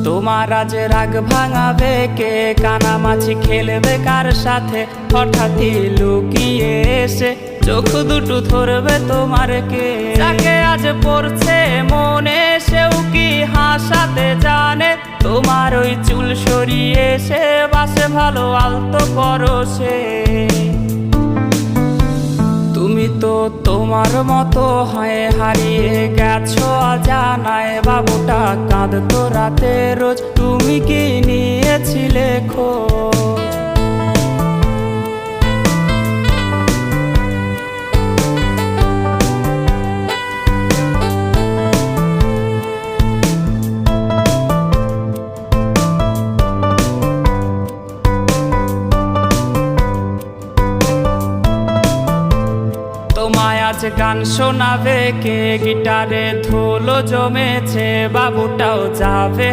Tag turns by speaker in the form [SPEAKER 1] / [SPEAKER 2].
[SPEAKER 1] তোমার আজ রাগ ভাঙাবে কে, কানামাছি খেলবে কার সাথে, হঠাৎই লুকিয়ে এসে চোখ দুটো ধরবে তোমার কে। যাকে আজ পড়ছে মনে সেও কি হাসাতে জানে, তোমার ওই চুল সরিয়ে সে বাসে ভালো আলতো পরশে। তুমি তো তোমার মতো হয়ে হারিয়ে গেছো অজানায়, বাবুটা কাঁদতো রাতে রোজ, তুমি কি নিয়েছিলে খোঁজ? তোমায় আজ গান শোনাবে কে, গিটারে ধুলো জমেছে, বাবুটাও যাবে